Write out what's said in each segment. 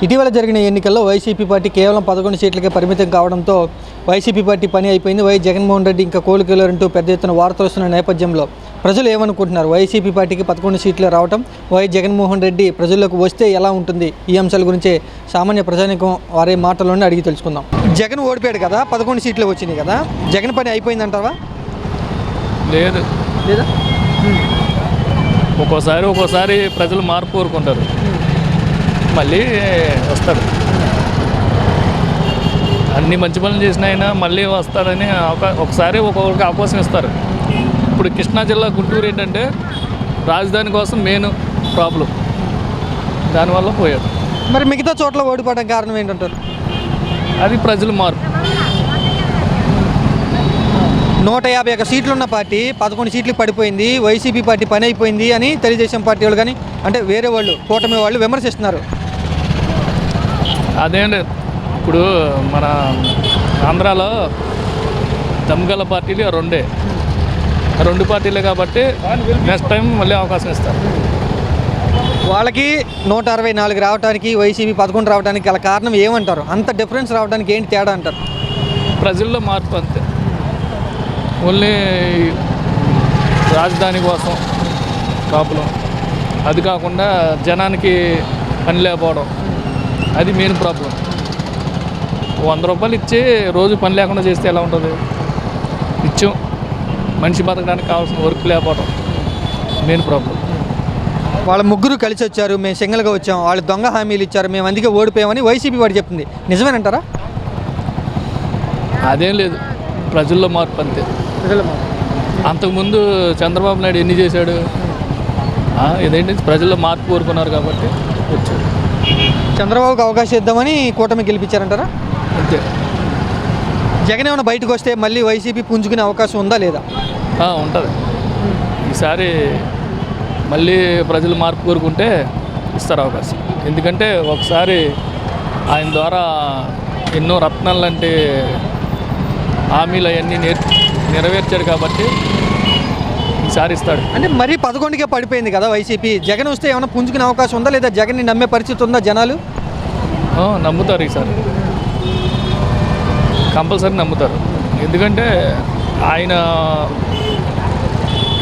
ఇటీవల జరిగిన ఎన్నికల్లో వైసీపీ పార్టీ కేవలం 11 సీట్లకే పరిమితం కావడంతో వైసీపీ పార్టీ పని అయిపోయింది. జగన్మోహన్ రెడ్డి ఇంకా కోలుకెళ్లారంటూ పెద్ద ఎత్తున వార్తలు వస్తున్న నేపథ్యంలో ప్రజలు ఏమనుకుంటున్నారు? వైసీపీ పార్టీకి 11 సీట్లు రావడం, జగన్మోహన్ రెడ్డి ప్రజల్లోకి వస్తే ఎలా ఉంటుంది? ఈ అంశాల గురించి సామాన్య ప్రజానికం వారి మాటల్లోనే అడిగి తెలుసుకుందాం. జగన్ ఓడిపోయాడు కదా, 11 సీట్లు వచ్చినాయి కదా, జగన్ పని అయిపోయిందంటావా? లేదు లేదా? ఒక్కోసారి ప్రజలు మార్పు కోరుకుంటారు, మళ్ళీ వస్తాడు. అన్ని మంచి పనులు చేసిన ఆయన మళ్ళీ వస్తాడని ఒకసారి ఒక్కొక్కరికి అవకాశం ఇస్తారు. ఇప్పుడు కృష్ణా జిల్లా గుంటూరు ఏంటంటే రాజధాని కోసం మెయిన్ ప్రాబ్లం, దానివల్ల పోయాడు. మరి మిగతా చోట్ల ఓడిపోవడం కారణం ఏంటంటారు? అది ప్రజల మార్పు. 151 సీట్లున్న పార్టీ 11 సీట్లకు పడిపోయింది, వైసీపీ పార్టీ పని అయిపోయింది అని తెలుగుదేశం పార్టీ వాళ్ళు కానీ అంటే వేరే వాళ్ళు కూటమి వాళ్ళు విమర్శిస్తున్నారు. అదేంటి, ఇప్పుడు మన ఆంధ్రాలో దమ్గల పార్టీలు రెండు పార్టీలే కాబట్టి నెక్స్ట్ టైం మళ్ళీ అవకాశం ఇస్తారు. వాళ్ళకి 164 రావడానికి, వైసీపీ 11 రావడానికి గల కారణం ఏమంటారు? అంత డిఫరెన్స్ రావడానికి ఏంటి తేడా అంటారు? ప్రజల్లో మార్పు అంతే. ఓన్లీ రాజధాని కోసం ప్రాబ్లం, అది కాకుండా జనానికి పని లేకపోవడం, అది మెయిన్ ప్రాబ్లం. 100 రూపాయలు ఇచ్చి రోజు పని లేకుండా చేస్తే ఎలా ఉంటుంది? ఇచ్చాం, మనిషి బతకడానికి కావాల్సిన వర్క్ లేకపోవడం మెయిన్ ప్రాబ్లం. వాళ్ళ ముగ్గురు కలిసి వచ్చారు, మేము సింగిల్గా వచ్చాం, వాళ్ళు దొంగ హామీలు ఇచ్చారు, మేము అందుకే ఓడిపోయామని వైసీపీ వాడు చెప్తుంది. నిజమేనంటారా? అదేం లేదు, ప్రజల్లో మార్పు అంతే. అంతకుముందు చంద్రబాబు నాయుడు ఎన్ని చేశాడు? ఇదేంటి, ప్రజల్లో మార్పు కోరుకున్నారు కాబట్టి వచ్చాడు. చంద్రబాబుకి అవకాశం ఇద్దామని కూటమి గెలిపించారంటారా? అంతే. జగన్ ఏమైనా బయటకు వస్తే మళ్ళీ వైసీపీ పుంజుకునే అవకాశం ఉందా లేదా? ఉంటుంది. ఈసారి మళ్ళీ ప్రజలు మార్పు కోరుకుంటే ఇస్తారు అవకాశం. ఎందుకంటే ఒకసారి ఆయన ద్వారా ఎన్నో రత్నాలు లాంటి హామీలు అవన్నీ నెరవేర్చాడు కాబట్టి ఈసారి ఇస్తాడు. అంటే మరీ 11కే పడిపోయింది కదా వైసీపీ. జగన్ వస్తే ఏమైనా పుంజుకునే అవకాశం ఉందా లేదా? జగన్ని నమ్మే పరిస్థితి ఉందా జనాలు? నమ్ముతారు, ఈసారి కంపల్సరీ నమ్ముతారు. ఎందుకంటే ఆయన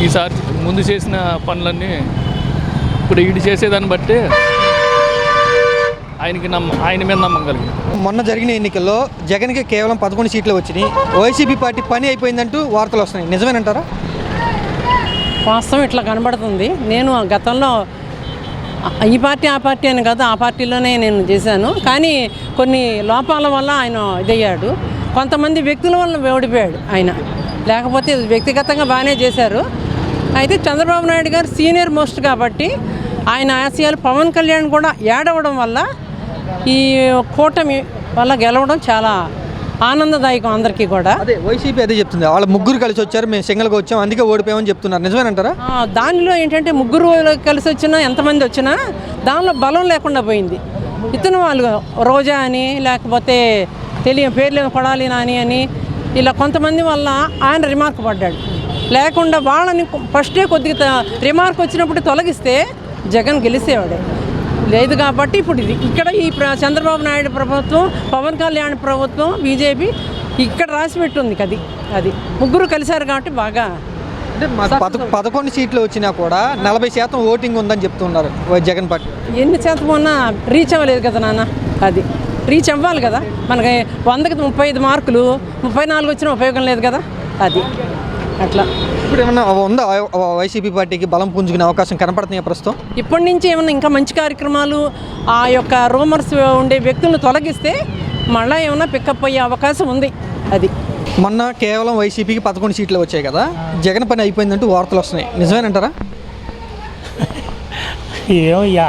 ఈసారి ముందు చేసిన పనులన్నీ ఇప్పుడు ఈడు చేసేదాన్ని బట్టి ఆయన మీద నమ్మకం కలిగింది. మొన్న జరిగిన ఎన్నికల్లో జగన్కి కేవలం 11 సీట్లు వచ్చినాయి, వైసీపీ పార్టీ పని అయిపోయిందంటూ వార్తలు వస్తున్నాయి. నిజమేనంటారా? వాస్తవం ఇట్లా కనబడుతుంది. నేను గతంలో ఈ పార్టీ ఆ పార్టీ అని కాదు, ఆ పార్టీలోనే నేను చేశాను. కానీ కొన్ని లోపాల వల్ల ఆయన ఇదయ్యాడు, కొంతమంది వ్యక్తుల వల్ల ఓడిపోయాడు ఆయన. లేకపోతే వ్యక్తిగతంగా బాగానే చేశారు. అయితే చంద్రబాబు నాయుడు గారు సీనియర్ మోస్ట్ కాబట్టి ఆయన ఆశయాలు పవన్ కళ్యాణ్ కూడా ఏడవడం వల్ల ఈ కూటమి వల్ల గెలవడం చాలా ఆనందదాయకం అందరికీ కూడా. అదే వైసీపీ అదే చెప్తుంది, వాళ్ళ ముగ్గురు కలిసి వచ్చారు, మేము సింగిల్గా వచ్చాం, అందుకే ఓడిపోయామని చెప్తున్నారు. నిజమేనంటారా? దానిలో ఏంటంటే ముగ్గురు కలిసి వచ్చినా ఎంతమంది వచ్చినా దానిలో బలం లేకుండా పోయింది. ఇతను వాళ్ళు రోజా అని, లేకపోతే పేర్లు కొడాలి నాని అని, ఇలా కొంతమంది వల్ల ఆయన రిమార్క్ పడ్డాడు. లేకుండా వాళ్ళని ఫస్టే కొద్దిగా రిమార్క్ వచ్చినప్పుడు తొలగిస్తే జగన్ గెలిచేవాడే. లేదు కాబట్టి ఇప్పుడు ఇక్కడ ఈ చంద్రబాబు నాయుడు ప్రభుత్వం, పవన్ కళ్యాణ్ ప్రభుత్వం, బీజేపీ ఇక్కడ రాసి పెట్టింది. అది ముగ్గురు కలిశారు కాబట్టి బాగా. అంటే 11 సీట్లు వచ్చినా కూడా 40% ఓటింగ్ ఉందని చెప్తున్నారు జగన్ పార్టీ. ఎన్ని శాతం ఉన్నా రీచ్ అవ్వలేదు కదా నాన్న. అది రీచ్ అవ్వాలి కదా. మనకి 100కి 35 మార్కులు, 34 వచ్చినా ఉపయోగం లేదు కదా. అది అట్లా. ఇప్పుడు ఏమన్నా ఉందా వైసీపీ పార్టీకి బలం పుంజుకునే అవకాశం కనపడుతున్నాయి ప్రస్తుతం? ఇప్పటి నుంచి ఏమన్నా ఇంకా మంచి కార్యక్రమాలు, ఆ యొక్క రూమర్స్ ఉండే వ్యక్తులను తొలగిస్తే మళ్ళీ ఏమన్నా పికప్ అయ్యే అవకాశం ఉంది. అది మొన్న కేవలం వైసీపీకి 11 సీట్లు వచ్చాయి కదా, జగన్ పని అయిపోయిందంటూ వార్తలు వస్తున్నాయి. నిజమేనంటారా?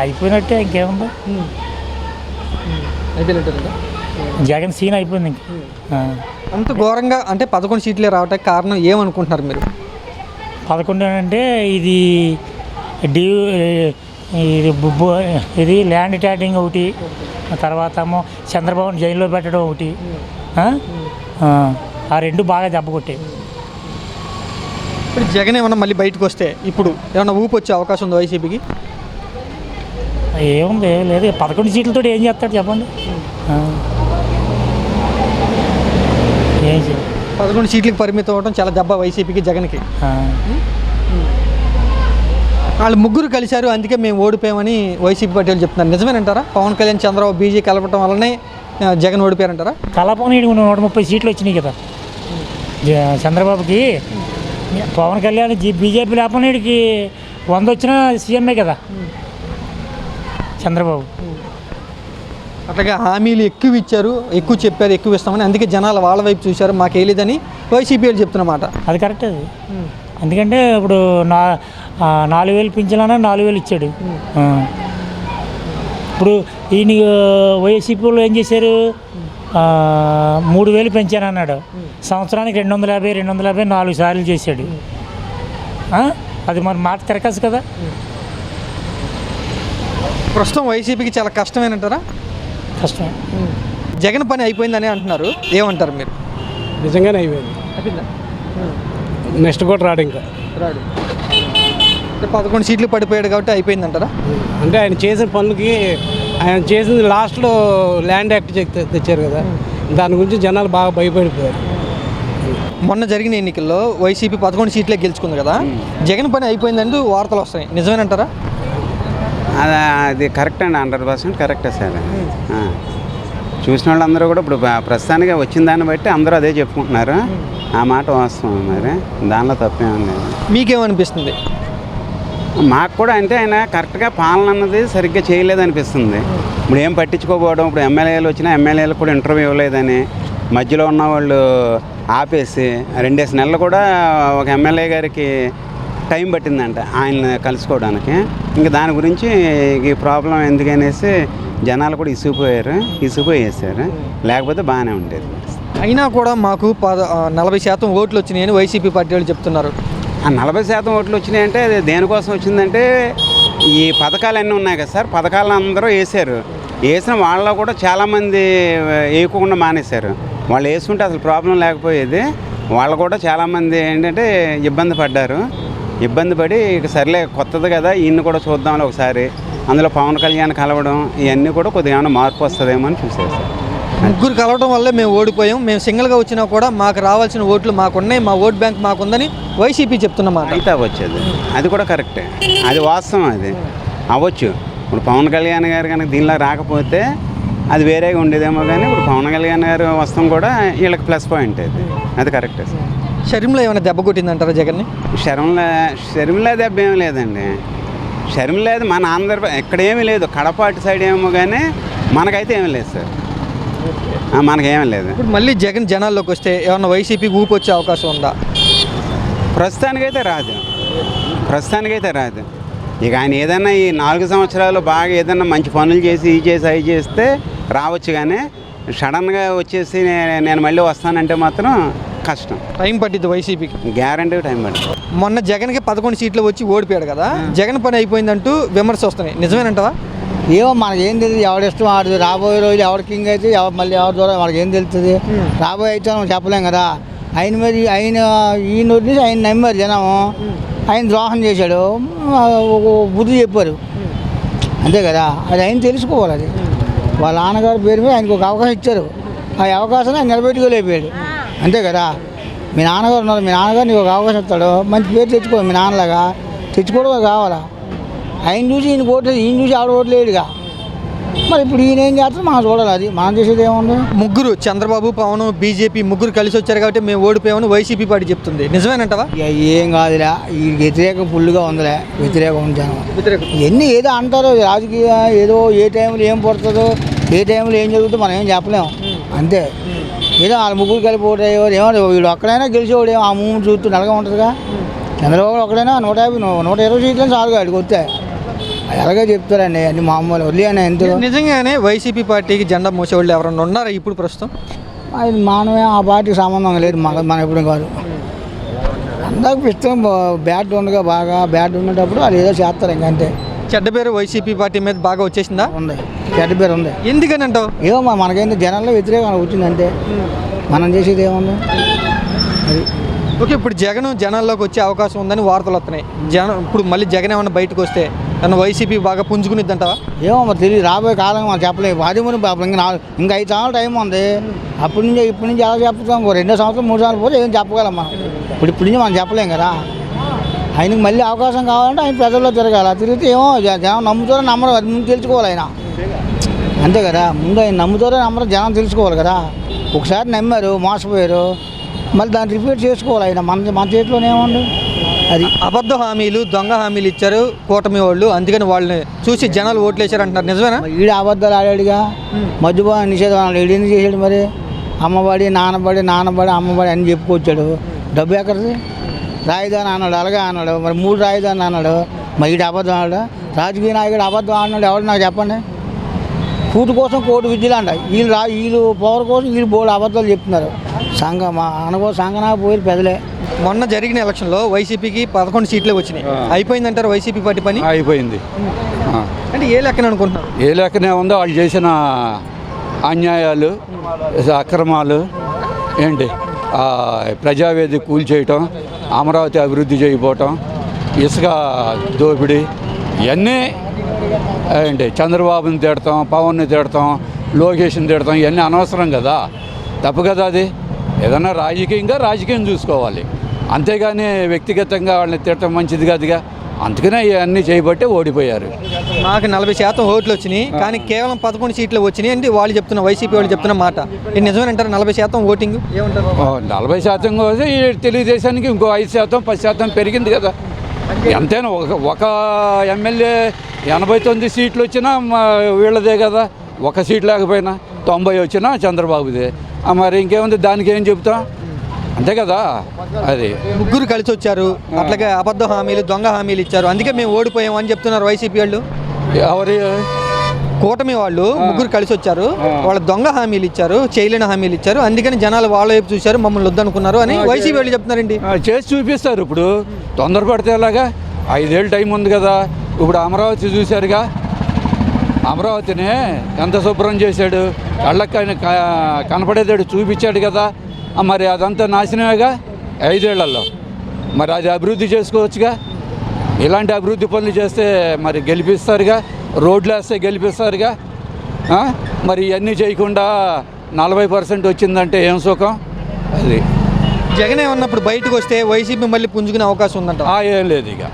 అయిపోయినట్టే, ఇంకేముంది, అయిపోయినట్టు. జగన్ సీన్ అయిపోయింది. అంత ఘోరంగా అంటే 11 సీట్లే రావడానికి కారణం ఏమనుకుంటున్నారు మీరు? 11 అంటే ఇది ల్యాండ్ ట్యాటింగ్ ఒకటి, తర్వాత చంద్రబాబుని జైల్లో పెట్టడం ఒకటి, ఆ రెండు బాగా దెబ్బ కొట్టాయి. ఇప్పుడు జగన్ ఏమన్నా మళ్ళీ బయటకు వస్తే ఇప్పుడు ఏమన్నా ఊపు వచ్చే అవకాశం ఉందా వైసీపీకి? ఏముంది లేదు 11 సీట్లతో ఏం చేస్తాడు చెప్పండి. ఏం చేయాలి? 11 సీట్లకు పరిమితం అవ్వడం చాలా దెబ్బ వైసీపీకి, జగన్కి. వాళ్ళు ముగ్గురు కలిశారు, అందుకే మేము ఓడిపోయామని వైసీపీ పార్టీ వాళ్ళు చెప్తున్నారు. నిజమేనంటారా? పవన్ కళ్యాణ్, చంద్రబాబు బీజేపీ కలపడం వల్లనే జగన్ ఓడిపోయారంటారా? కలపని 130 సీట్లు వచ్చినాయి కదా చంద్రబాబుకి. పవన్ కళ్యాణ్ బీజేపీ లేపనీడికి 100 వచ్చినా సీఎంఏ కదా చంద్రబాబు. అట్లాగా హామీలు ఎక్కువ ఇచ్చారు, ఎక్కువ చెప్పారు, ఎక్కువ ఇస్తామని, అందుకే జనాలు వాళ్ళ వైపు చూశారు, మాకు వేయలేదని వైసీపీ వాళ్ళు చెప్తున్నమాట. అది కరెక్ట్. అది ఎందుకంటే ఇప్పుడు 4,000 పింఛనన్నా 4,000 ఇచ్చాడు. ఇప్పుడు ఈయన వైసీపీ వాళ్ళు ఏం చేశారు, 3,000 పెంచానన్నాడు. సంవత్సరానికి 250 4 సార్లు చేశాడు. అది మరి మాట తిరగచ్చు కదా. ప్రస్తుతం వైసీపీకి చాలా కష్టమేనంటారా? కష్టమే. జగన్ పని అయిపోయిందని అంటున్నారు, ఏమంటారు మీరు? నిజంగానే అయిపోయింది. నెక్స్ట్ కూడా రాడు ఇంకా రాడు. 11 సీట్లు పడిపోయాడు కాబట్టి అయిపోయిందంటారా? అంటే ఆయన చేసిన పనులకి, ఆయన చేసింది లాస్ట్లో ల్యాండ్ యాక్ట్ తెచ్చారు కదా, దాని గురించి జనాలు బాగా భయపడిపోయారు. మొన్న జరిగిన ఎన్నికల్లో వైసీపీ 11 సీట్లే గెలుచుకుంది కదా, జగన్ పని అయిపోయిందంటూ వార్తలు వస్తాయి, నిజమేనంటారా? అది కరెక్ట్ అండి, 100% కరెక్టే సార్. చూసిన వాళ్ళందరూ కూడా ఇప్పుడు ప్రస్తుతానికి వచ్చిన దాన్ని బట్టి అందరూ అదే చెప్పుకుంటున్నారు. ఆ మాట వాస్తవం, మరి దానిలో తప్పేమీ లేదు. మీకేమనిపిస్తుంది? మాకు కూడా అంటే ఆయన కరెక్ట్గా పాలన అన్నది సరిగ్గా చేయలేదనిపిస్తుంది. ఇప్పుడు ఏం పట్టించుకోకపోవడం, ఇప్పుడు ఎమ్మెల్యేలు వచ్చినా ఎమ్మెల్యేలకు కూడా ఇంటర్వ్యూ ఇవ్వలేదని మధ్యలో ఉన్న వాళ్ళు ఆపేసి 2 నెలలు కూడా ఒక ఎమ్మెల్యే గారికి టైం పట్టిందంట ఆయన కలుసుకోవడానికి. ఇంకా దాని గురించి ఈ ప్రాబ్లం ఎందుకనేసి జనాలు కూడా ఇసుకుపోయేసారు. లేకపోతే బాగానే ఉండేది. అయినా కూడా మాకు 40% ఓట్లు వచ్చినాయని వైసీపీ పార్టీ వాళ్ళు చెప్తున్నారు. ఆ 40% ఓట్లు వచ్చినాయంటే అది దేనికోసం వచ్చిందంటే ఈ పథకాలు అన్నీ ఉన్నాయి కదా సార్, పథకాలు అందరూ వేసిన వాళ్ళలో కూడా చాలామంది వేయకుండా మానేశారు. వాళ్ళు వేసుకుంటే అసలు ప్రాబ్లం లేకపోయేది. వాళ్ళు కూడా చాలామంది ఏంటంటే ఇబ్బంది పడి ఇక సర్లే కొత్తది కదా ఈయన్ని కూడా చూద్దామని ఒకసారి అందులో పవన్ కళ్యాణ్ కలవడం ఇవన్నీ కూడా కొద్దిగా ఏమైనా మార్పు వస్తుందేమో అని చూసారు సార్. ముగ్గురు కలవడం వల్లే మేము ఓడిపోయాం, మేము సింగిల్గా వచ్చినా కూడా మాకు రావాల్సిన ఓట్లు మాకున్నాయి, మా ఓట్ బ్యాంక్ మాకుందని వైసీపీ చెప్తున్నమాట. అయితే అవ్వచ్చేది, అది కూడా కరెక్టే, అది వాస్తవం, అది అవ్వచ్చు. ఇప్పుడు పవన్ కళ్యాణ్ గారు కనుక దీనిలో రాకపోతే అది వేరేగా ఉండేదేమో, కానీ ఇప్పుడు పవన్ కళ్యాణ్ గారు వస్తాం కూడా వీళ్ళకి ప్లస్ పాయింట్, అది కరెక్టే సార్. షర్మిల ఏమైనా దెబ్బ కొట్టిందంటారా జగన్ని? షర్మిల దెబ్బ ఏమీ లేదండి. షర్మిల లేదు, మన ఎక్కడేమీ లేదు, కడప అటు సైడ్ ఏమో, కానీ మనకైతే ఏమీ లేదు సార్, మనకేమీ లేదు. ఇప్పుడు మళ్ళీ జగన్ జనాల్లోకి వస్తే ఏమన్నా వైసీపీకి ఊపి వచ్చే అవకాశం ఉందా? ప్రస్తుతానికైతే రాదు. ఇక ఆయన ఏదన్నా ఈ 4 సంవత్సరాలు బాగా ఏదన్నా మంచి పనులు చేసి అవి చేస్తే రావచ్చు, కానీ సడన్గా వచ్చేసి నేను మళ్ళీ వస్తానంటే మాత్రం కష్టం, టైం పట్టిద్ది వైసీపీకి, గ్యారంటీ టైం పడుతుంది. మొన్న జగన్కి 11 సీట్లు వచ్చి ఓడిపోయాడు కదా, జగన్ పని అయిపోయిందంటూ విమర్శ వస్తున్నాయి, నిజమేనంటావా? ఏమో మనకేం తెలియదు, ఎవడిష్టం ఆడుతుంది. రాబోయే రోజులు ఎవరి కింగ్ అయితే మళ్ళీ ఎవరి ద్వారా మనకి ఏం తెలుస్తుంది. రాబోయే అయితే మనం చెప్పలేం కదా. ఆయన మరి ఈయన వదిలేసి ఆయన నమ్మారు జనం, ఆయన ద్రోహం చేశాడు, బుద్ధి చెప్పారు, అంతే కదా. అది ఆయన తెలుసుకోవాలి. అది వాళ్ళ నాన్నగారి పేరు మీద ఆయనకు ఒక అవకాశం ఇచ్చారు, ఆ అవకాశాన్ని ఆయన నిలబెట్టుకోలేకపోయాడు, అంతే కదా. మీ నాన్నగారు ఉన్నారు, మీ నాన్నగారు నీకు ఒక అవకాశం ఇస్తాడు, మంచి పేరు తెచ్చుకో, మీ నాన్నలాగా తెచ్చుకోవడం కావాలా. ఆయన చూసి ఈయన ఓట్లేదు, ఈయన చూసి ఆవిడ ఓట్లేడుగా. మరి ఇప్పుడు ఈయన ఏం చేస్తారో మనం చూడాలి, అది మనం చేసేది ఏముంది. ముగ్గురు చంద్రబాబు, పవన్, బీజేపీ ముగ్గురు కలిసి వచ్చారు కాబట్టి మేము ఓడిపోయామని వైసీపీ పార్టీ చెప్తుంది, నిజమేనంటావా? ఏం కాదులే, ఈ వ్యతిరేకం ఫుల్గా ఉందిలే, వ్యతిరేకం ఉంటాను. ఎన్ని ఏదో అంటారు రాజకీయ, ఏదో ఏ టైంలో ఏం పడుతుందో, ఏ టైంలో ఏం జరుగుతుందో మనం ఏం చెప్పలేము, అంతే. ఏదో వాళ్ళ ముగ్గురు కలిపి ఓటేవారు ఏమో, వీళ్ళు ఒక్కడైనా గెలిచేవాడు ఏమో, ఆ మూమెంట్ చూస్తూ నలగా ఉంటుందిగా. చంద్రబాబు ఒక్కడైనా 120 సీట్లని చాలుగా అడిగి వస్తే ఎలాగే చెప్తారండి, అన్ని మామూలు వదిలేనా. ఎంత నిజంగానే వైసీపీ పార్టీకి జెండా మోసేవాళ్ళు ఎవరన్నా ఉన్నారా ఇప్పుడు ప్రస్తుతం? అది మనమే, ఆ పార్టీకి సంబంధం లేదు, మన ఎప్పుడు కాదు. అందరికి ఇష్టం బ్యాట్ ఉండగా, బాగా బ్యాట్ ఉండేటప్పుడు అది ఏదో చేస్తారు, ఇంకంతే. చెడ్డ పేరు వైసీపీ పార్టీ మీద బాగా వచ్చేసిందా? ఉంది, చెడ్డ పేరు ఉంది. ఎందుకని అంటావు? ఏమో మనకేంటి జనాల్లో వ్యతిరేకం వచ్చింది, అంతే. మనం చేసేది ఏముంది. అది ఓకే, ఇప్పుడు జనాల్లోకి వచ్చే అవకాశం ఉందని వార్తలు వస్తున్నాయి. ఇప్పుడు మళ్ళీ జగన్ ఏమన్నా బయటకు వస్తే కానీ వైసీపీ బాగా పుంజుకునిద్దంటావా? ఏమో మరి తెలియదు, రాబోయే కాలం మనం చెప్పలేము. అది మనం ఇంకా 5 సంవత్సరాలు టైం ఉంది. ఇప్పటి నుంచి ఎలా చెప్తాం? 2 సంవత్సరాలు 3 సంవత్సరాలు పోతే ఏం చెప్పగలం మనం. ఇప్పుడు నుంచి మనం చెప్పలేం కదా. ఆయనకి మళ్ళీ అవకాశం కావాలంటే ఆయన ప్రజల్లో తిరగాల. తిరిగితే ఏమో జనం నమ్ముతారో నమ్మరు, అది ముందు తెలుసుకోవాలి ఆయన. అంతే కదా, ముందు ఆయన నమ్ముతారో నమ్మరో జనం తెలుసుకోవాలి కదా. ఒకసారి నమ్మారు, మోసపోయారు, మళ్ళీ దాన్ని రిపీట్ చేసుకోవాలి ఆయన. మన చేతిలోనే ఏముంది. అది అబద్ధ హామీలు, దొంగ హామీలు ఇచ్చారు కూటమి వాళ్ళు, అందుకని వాళ్ళని చూసి జనాలు ఓట్లు వేశారు అంటున్నారు. నిజమేనా? ఈడ అబద్ధాలు ఆడాడుగా. మద్యపాన నిషేధం అన్నాడు. ఈడు ఎందుకు చేశాడు మరి? అమ్మబడి నాన్నబడి అమ్మబడి అని చెప్పుకొచ్చాడు. డబ్బు ఎక్కడిది? రాజధాని అన్నాడు, అలాగే అన్నాడు. మరి 3 రాజధాని అన్నాడు. మరి ఈడు అబద్ధం అన్నాడు. రాజకీయ నాయకుడు అబద్ధం అన్నాడు. ఎవరు నాకు చెప్పండి. కూటు కోసం కోటి విద్యలు అంట. వీళ్ళు పవర్ కోసం వీళ్ళు బోర్డు అబద్ధాలు చెప్తున్నారు. సంఘనా పోయి పెదలే. మొన్న జరిగిన ఎలక్షన్లో వైసీపీకి 11 సీట్లే వచ్చినాయి. అయిపోయిందంటారు వైసీపీ పార్టీ పని? అయిపోయింది. అంటే ఏ లెక్కన అనుకుంటున్నారు? ఏ లెక్కనే ఉందో వాళ్ళు చేసిన అన్యాయాలు, అక్రమాలు ఏంటి, ప్రజావేది కూల్చేయటం, అమరావతి అభివృద్ధి చేయకపోవటం, ఇసుక దోపిడీ, ఇవన్నీ ఏంటి, చంద్రబాబుని తిడతాం, పవన్ని తిడతాం, లోకేష్ని తిడతాం, ఇవన్నీ అనవసరం కదా, తప్పు కదా. అది ఏదన్నా రాజకీయం చూసుకోవాలి, అంతేగాని వ్యక్తిగతంగా వాళ్ళని తిట్టడం మంచిది కాదుగా. అందుకనే ఇవన్నీ చేయబట్టే ఓడిపోయారు. మాకు 40% ఓట్లు వచ్చినాయి, కానీ కేవలం 11 సీట్లు వచ్చినాయి అంటే వాళ్ళు చెప్తున్న, వైసీపీ వాళ్ళు చెప్తున్న మాట ఇది నిజమేనంటారు? 40% ఓటింగ్ ఏమంటారు? 40% కోసం ఈ తెలుగుదేశానికి ఇంకో 5%, 10% పెరిగింది కదా. ఎంతైనా ఒక ఎమ్మెల్యే 89 సీట్లు వచ్చినా వీళ్ళదే కదా. 1 సీట్ లేకపోయినా 90 వచ్చినా చంద్రబాబుదే. మరి ఇంకేముంది, దానికి ఏం చెప్తాం, అంతే కదా. అది ముగ్గురు కలిసి వచ్చారు, అట్లాగే అబద్ధ హామీలు, దొంగ హామీలు ఇచ్చారు, అందుకే మేము ఓడిపోయాం అని చెప్తున్నారు వైసీపీ వాళ్ళు. ఎవరి కూటమి వాళ్ళు ముగ్గురు కలిసి వచ్చారు, వాళ్ళు దొంగ హామీలు ఇచ్చారు, చేయలేని హామీలు ఇచ్చారు, అందుకని జనాలు వాళ్ళ వైపు చూశారు, మమ్మల్ని వద్దనుకున్నారు అని వైసీపీ వాళ్ళు చెప్తున్నారండి. చేసి చూపిస్తారు. ఇప్పుడు తొందరపడితే ఎలాగా? 5 ఏళ్ళు టైం ఉంది కదా. ఇప్పుడు అమరావతి చూశారుగా, అమరావతిని ఎంత శుభ్రం చేశాడు, కళ్ళకి కనపడేదాడు చూపించాడు కదా. మరి అదంతా నాశనమేగా 5 ఏళ్లలో. మరి అది అభివృద్ధి చేసుకోవచ్చుగా. ఇలాంటి అభివృద్ధి పనులు చేస్తే మరి గెలిపిస్తారుగా, రోడ్లు వేస్తే గెలిపిస్తారుగా. మరి ఇవన్నీ చేయకుండా 40% వచ్చిందంటే ఏం సుఖం. అది జగన్ ఏమన్నప్పుడు బయటకు వస్తే వైసీపీ మళ్ళీ పుంజుకునే అవకాశం ఉందంట. ఏం లేదు, ఇక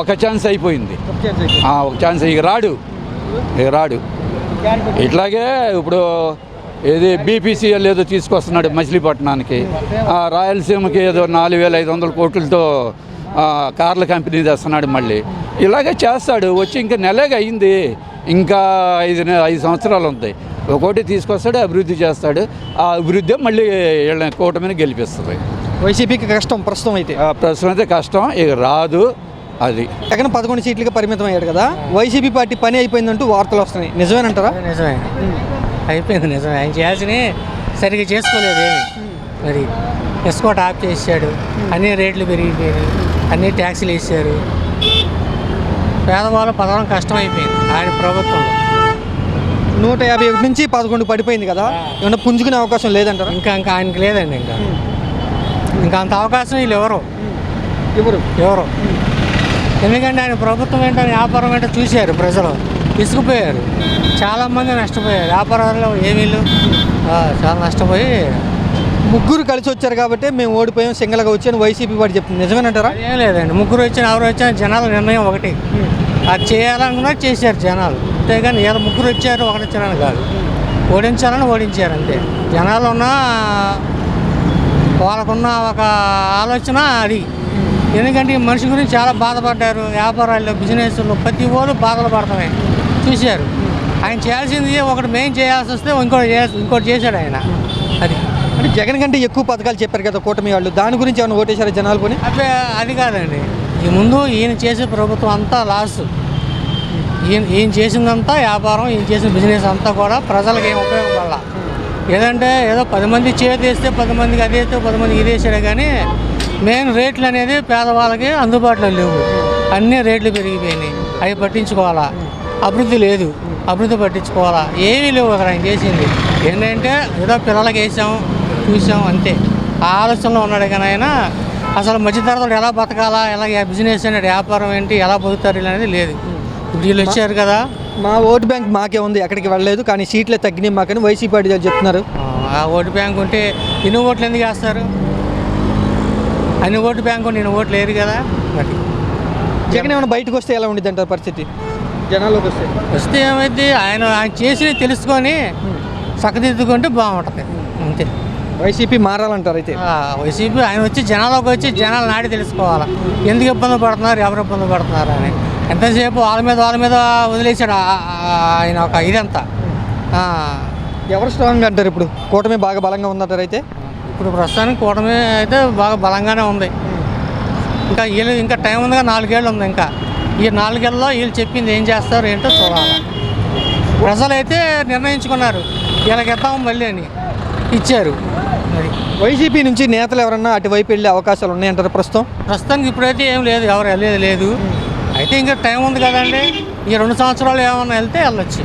ఒక ఛాన్స్ అయిపోయింది. ఒక ఛాన్స్ ఇక రాడు. ఇట్లాగే ఇప్పుడు ఏది బీపీసీఎల్ ఏదో తీసుకొస్తున్నాడు మచిలీపట్నానికి, రాయలసీమకి ఏదో 4,500 కోట్లతో కార్ల కంపెనీ తెస్తున్నాడు. మళ్ళీ ఇలాగే చేస్తాడు. వచ్చి ఇంకా నెలగా అయింది, ఇంకా 5 సంవత్సరాలు ఉంటాయి. ఒకటి తీసుకొస్తాడు, అభివృద్ధి చేస్తాడు. ఆ అభివృద్ధి మళ్ళీ కూటమిని గెలిపిస్తుంది. వైసీపీకి కష్టం ప్రస్తుతం అయితే కష్టం, ఇక రాదు. అది జగన్ 11 సీట్లకి పరిమితం అయ్యాడు కదా, వైసీపీ పార్టీ పని అయిపోయిందంటూ వార్తలు వస్తున్నాయి. నిజమేనంటారా? నిజమే, అయిపోయింది. నిజమే. ఆయన చేయాల్సిన సరిగ్గా చేసుకోలేదు ఏమి. మరి ఎస్కోట్ ఆఫ్ చేశాడు, అన్ని రేట్లు పెరిగిపోయాయి, అన్ని ట్యాక్సీలు వేసారు. పేదవాళ్ళు పదవడం కష్టం అయిపోయింది ఆయన ప్రభుత్వంలో. 151 నుంచి 11 పడిపోయింది కదా, ఏమన్నా పుంజుకునే అవకాశం లేదంటారా? ఇంకా ఆయనకి లేదండి. ఇంకా అంత అవకాశం వీళ్ళు ఎవరు. ఎందుకంటే ఆయన ప్రభుత్వం ఏంటో, వ్యాపారం ఏంటో చూశారు ప్రజలు, ఇసుకుపోయారు. చాలామంది నష్టపోయారు. వ్యాపారాల్లో ఏమీళ్ళు చాలా నష్టపోయి. ముగ్గురు కలిసి వచ్చారు కాబట్టి మేము ఓడిపోయాం, సింగల్గా వచ్చాను వైసీపీ వాడు చెప్తుంది. నిజమేనంటారా? ఏం లేదండి, ముగ్గురు వచ్చిన ఎవరు వచ్చినా జనాల నిర్ణయం ఒకటి. అది చేయాలనుకున్నా చేశారు జనాలు, అంతేగాని ఇలా ముగ్గురు వచ్చారు ఒకటి వచ్చారని కాదు. ఓడించాలని ఓడించారు అంతే. జనాలు ఉన్న వాళ్ళకున్న ఒక ఆలోచన అది. ఎందుకంటే ఈ మనిషి గురించి చాలా బాధపడ్డారు. వ్యాపారాల్లో, బిజినెస్లో ప్రతి ఓళ్ళు బాధలు పడుతున్నాయి చూశారు. ఆయన చేయాల్సింది ఒకటి మెయిన్ చేయాల్సి వస్తే ఇంకోటి చేశాడు ఆయన. అది అంటే జగన్ కంటే ఎక్కువ పథకాలు చెప్పారు కదా కూటమి వాళ్ళు, దాని గురించి ఏమైనా ఓటేశారు జనాలు కొని? అది కాదండి. ఈ ముందు ఈయన చేసే ప్రభుత్వం అంతా లాస్. ఈయన చేసిందంతా వ్యాపారం, ఈయన చేసిన బిజినెస్ అంతా కూడా ప్రజలకు ఏం ఉపయోగపడాల. ఏదంటే ఏదో 10 మంది చేస్తే 10 మందికి అది వేస్తే 10 మందికి ఇది వేసాడే, కానీ మెయిన్ రేట్లు అనేది పేదవాళ్ళకి అందుబాటులో లేవు. అన్నీ రేట్లు పెరిగిపోయినాయి, అవి పట్టించుకోవాలా. అభివృద్ధి లేదు, అభివృద్ధి పట్టించుకోవాలా. ఏమీ లేవు అక్కడ ఆయన చేసింది. ఏంటంటే ఏదో పిల్లలకి వేసాం చూసాం అంతే, ఆ ఆలోచనలో ఉన్నాడు. కానీ ఆయన అసలు మధ్యతరగతులు ఎలా బతకాలా, ఎలా బిజినెస్ అనేది, వ్యాపారం ఏంటి, ఎలా బతుకుతారు అనేది లేదు. ఇప్పుడు వీళ్ళు వచ్చారు కదా. మా ఓటు బ్యాంక్ మాకే ఉంది, ఎక్కడికి వెళ్ళలేదు, కానీ సీట్లే తగ్గినాయి మాకని వైసీపీ పార్టీ వాళ్ళు చెప్తున్నారు. ఆ ఓటు బ్యాంక్ ఉంటే ఇన్ని ఓట్లు ఎందుకు వేస్తారు? అన్ని ఓటు బ్యాంక్ ఉంటే ఇన్ని ఓట్లు లేరు కదా. మరి జగన్ ఏమైనా బయటకు వస్తే ఎలా ఉండిద్ది అంటారు పరిస్థితి? జనాల్లోకి వస్తే వస్తే ఏమైంది, ఆయన చేసి తెలుసుకొని చక్కదిద్దుకుంటే బాగుంటుంది అంతే. వైసీపీ మారాలంటారు అయితే. వైసీపీ ఆయన వచ్చి జనాల్లోకి వచ్చి జనాలు నాడి తెలుసుకోవాలి, ఎందుకు ఇబ్బంది పడుతున్నారు, ఎవరు ఇబ్బంది పడుతున్నారు అని. ఎంతసేపు వాళ్ళ మీద వదిలేశాడు ఆయన ఒక ఇదంతా. ఎవరు స్ట్రాంగ్ అంటారు ఇప్పుడు? కూటమి బాగా బలంగా ఉందంటారు అయితే. ఇప్పుడు ప్రస్తుతానికి కూటమి అయితే బాగా బలంగానే ఉంది. ఇంకా టైం ఉందిగా, 4 ఏళ్ళు ఉంది. ఇంకా ఈ 4 ఏళ్ళలో వీళ్ళు చెప్పింది ఏం చేస్తారు ఏంటో చూడాలి. ప్రజలైతే నిర్ణయించుకున్నారు వీళ్ళకి ఇద్దాము మళ్ళీ అని, ఇచ్చారు. మరి వైసీపీ నుంచి నేతలు ఎవరన్నా అటువైపు వెళ్ళే అవకాశాలు ఉన్నాయంటారు ప్రస్తుతానికి ఇప్పుడైతే ఏం లేదు, ఎవరు వెళ్ళేది లేదు. అయితే ఇంకా టైం ఉంది కదండి, ఈ 2 సంవత్సరాలు ఏమన్నా వెళ్తే వెళ్ళొచ్చు.